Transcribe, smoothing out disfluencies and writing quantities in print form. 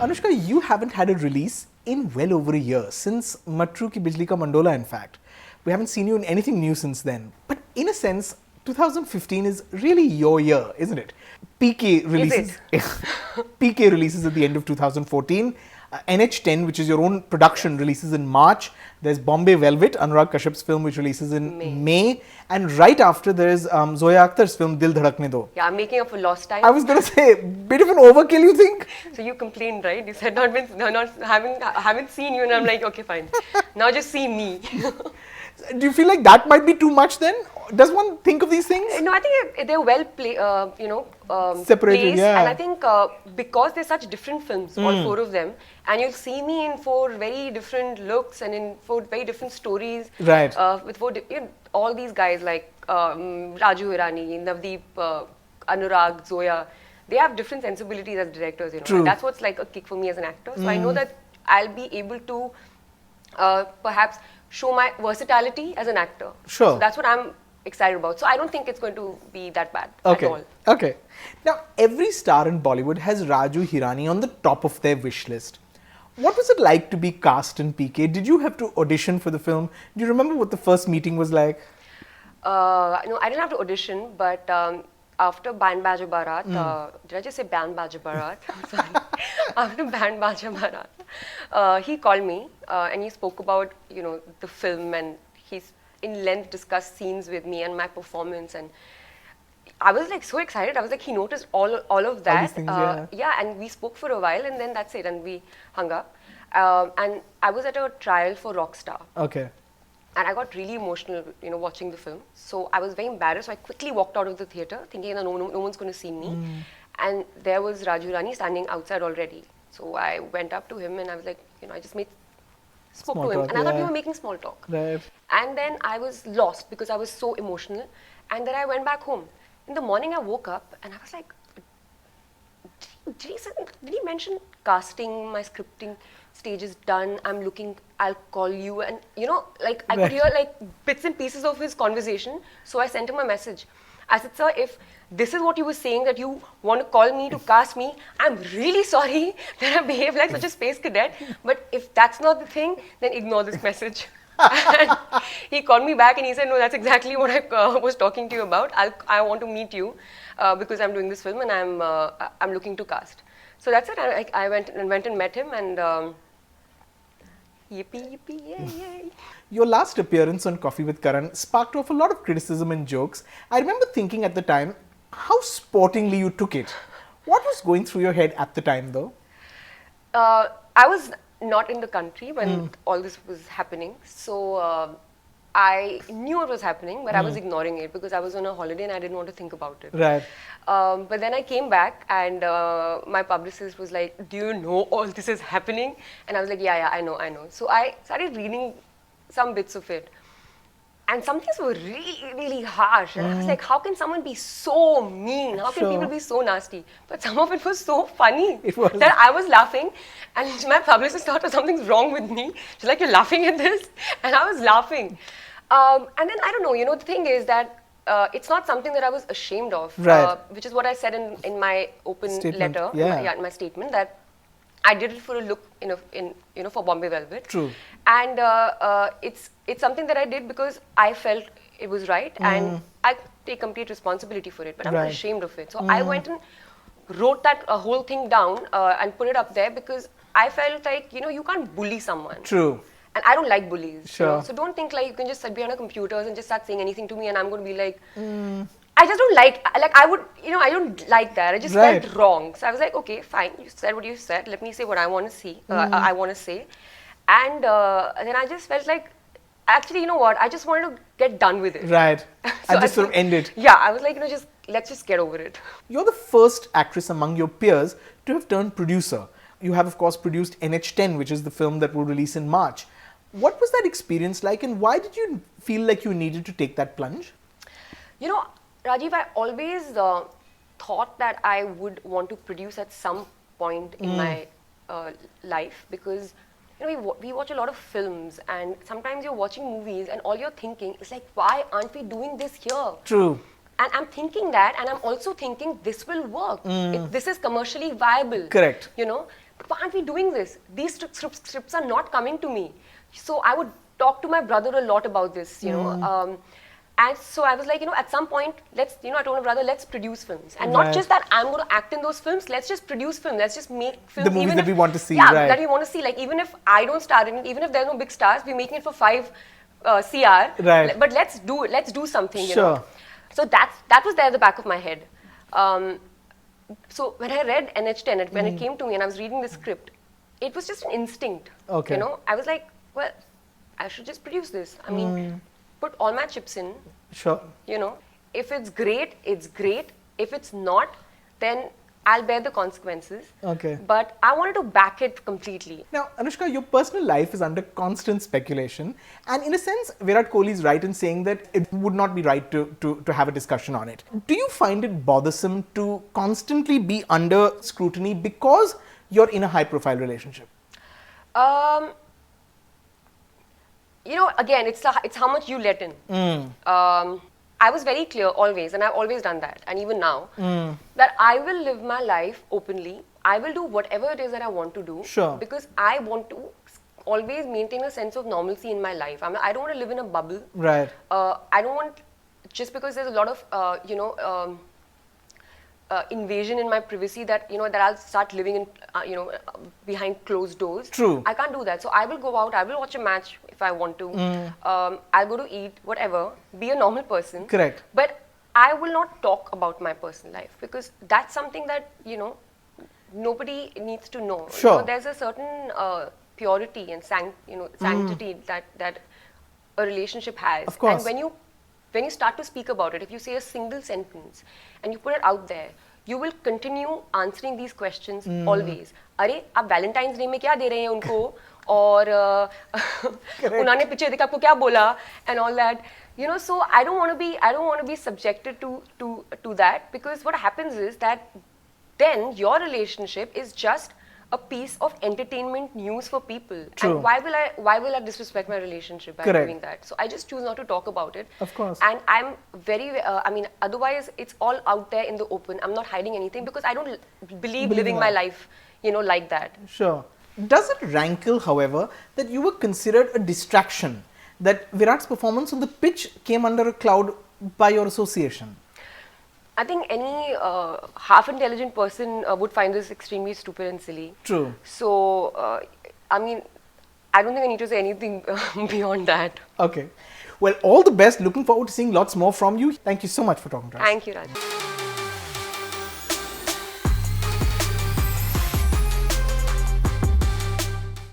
Anushka, you haven't had a release in well over a year, since Matru Ki Bijli Ka Mandola, in fact. We haven't seen you in anything new since then. But in a sense, 2015 is really your year, isn't it? PK releases. PK releases at the end of 2014. NH10, which is your own production, releases in March. There's Bombay Velvet, Anurag Kashyap's film, which releases in May. And right after, there's Zoya Akhtar's film, Dil Dhadakne Do. Yeah, I'm making up for lost time. I was going to say, bit of an overkill, you think? So you complained, right? You said haven't seen you, and I'm like, okay, fine. Now just see me. Do you feel like that might be too much then? Does one think of these things? No, I think they're well separated, placed. yeah. And I think because they're such different films, all four of them, and you'll see me in four very different looks and in four very different stories. Right. With four, all these guys like Raju Hirani, Navdeep, Anurag, Zoya, they have different sensibilities as directors, True. And that's what's like a kick for me as an actor. So I know that I'll be able to perhaps show my versatility as an actor. Sure. So that's what I'm excited about. So I don't think it's going to be that bad at all. Okay. Now, every star in Bollywood has Raju Hirani on the top of their wish list. What was it like to be cast in PK? Did you have to audition for the film? Do you remember what the first meeting was like? No, I didn't have to audition, but after Band Baja Barat, did I just say Band Baja Barat? I'm sorry. After Band Baja Barat, he called me and he spoke about the film, and he's in length discussed scenes with me and my performance, and I was like so excited. I was like, he noticed all of that. All these things, yeah, and we spoke for a while, and then that's it, and we hung up. And I was at a trial for Rockstar. Okay. And I got really emotional, watching the film. So I was very embarrassed. So I quickly walked out of the theatre, thinking that no one's going to see me. And there was Raju Rani standing outside already. So I went up to him and I was like, I just spoke Small to him. talk, And I thought we were making small talk. Right. And then I was lost because I was so emotional. And then I went back home. In the morning, I woke up and I was like, did he mention casting, my scripting stage is done, I'm looking, I'll call you, and I could hear like bits and pieces of his conversation. So I sent him a message. I said, sir, if this is what you were saying, that you want to call me to cast me, I'm really sorry that I behave like such a space cadet, but if that's not the thing, then ignore this message. And he called me back and he said, no, that's exactly what I was talking to you about. I want to meet you because I'm doing this film and I'm looking to cast. So that's it. I went and met him, and yippee, yippee, yay, yay. Your last appearance on Coffee with Karan sparked off a lot of criticism and jokes. I remember thinking at the time, how sportingly you took it. What was going through your head at the time, though? I was not in the country when all this was happening. So I knew it was happening, but I was ignoring it because I was on a holiday and I didn't want to think about it. Right. But then I came back and my publicist was like, do you know all this is happening? And I was like, yeah, I know. So I started reading some bits of it. And some things were really, really harsh. And I was like, how can someone be so mean? How can people be so nasty? But some of it was so funny that I was laughing. And my publicist thought something's wrong with me. She's like, you're laughing at this? And I was laughing. And then, I don't know, the thing is that it's not something that I was ashamed of. Right. Which is what I said in my open letter, in my statement, that I did it for a look, for Bombay Velvet. True. And it's something that I did because I felt it was right, and I take complete responsibility for it. But I'm not ashamed of it. So I went and wrote that whole thing down and put it up there because I felt like you can't bully someone. True. And I don't like bullies. Sure. So don't think like you can just sit behind a computer and just start saying anything to me, and I'm going to be like. I just don't like I would, I don't like that. I just felt wrong. So I was like, okay, fine. You said what you said. Let me say what I want to see. I want to say. And then I just felt like, actually, you know what? I just wanted to get done with it. Right. So I just sort of end it. Yeah, I was like, let's just get over it. You're the first actress among your peers to have turned producer. You have, of course, produced NH10, which is the film that will release in March. What was that experience like, and why did you feel like you needed to take that plunge? Rajeev, I always thought that I would want to produce at some point in my life because we watch a lot of films, and sometimes you're watching movies and all you're thinking is like, why aren't we doing this here? True. And I'm thinking that, and I'm also thinking this will work. This is commercially viable. Correct. why aren't we doing this? These scripts are not coming to me. So I would talk to my brother a lot about this, you know. And so I was like, you know, at some point, let's, you know, I told my brother, let's produce films. And not just that I'm going to act in those films, let's just produce films. Let's just make films. The movies that we want to see, yeah, right. that we want to see. Like, even if I don't star in it, even if there's no big stars, we're making it for 5 CR. Right. But let's do it. Let's do something, you Sure. know. So that was there at the back of my head. So when I read NH10, when it came to me and I was reading the script, it was just an instinct. Okay. You know, I was like, well, I should just produce this. I mean, put all my chips in. Sure. You know, if it's great, it's great. If it's not, then I'll bear the consequences. Okay. But I wanted to back it completely. Now, Anushka, your personal life is under constant speculation. And in a sense, Virat Kohli is right in saying that it would not be right to have a discussion on it. Do you find it bothersome to constantly be under scrutiny because you're in a high-profile relationship? You know, again, it's how much you let in. I was very clear always, and I've always done that, and even now, that I will live my life openly. I will do whatever it is that I want to do. Sure. Because I want to always maintain a sense of normalcy in my life. I don't want to live in a bubble. Right. I don't want, just because there's a lot of, you know, invasion in my privacy that, you know, that I'll start living in, you know, behind closed doors. True. I can't do that. So I will go out, I will watch a match if I want to. I'll go to eat, whatever, be a normal person. Correct. But I will not talk about my personal life because that's something that, you know, nobody needs to know. Sure. You know, there's a certain purity and sanctity that a relationship has. Of course. And when you start to speak about it, if you say a single sentence and you put it out there, you will continue answering these questions always. अरे आप Valentine's Day में क्या दे रहे हैं उनको और उन्होंने पीछे देखा आपको क्या बोला and all that, you know. So I don't want to be subjected to that, because what happens is that then your relationship is just a piece of entertainment news for people. True. And why will I disrespect my relationship by Correct. doing that? So I just choose not to talk about it. Of course. And I'm very, I mean, otherwise it's all out there in the open. I'm not hiding anything because I don't believe living my life, you know, like that. Sure. Does it rankle, however, that you were considered a distraction, that Virat's performance on the pitch came under a cloud by your association? I think any half-intelligent person would find this extremely stupid and silly. True. So, I mean, I don't think I need to say anything beyond that. Okay. Well, all the best. Looking forward to seeing lots more from you. Thank you so much for talking to us. Thank you, Raj.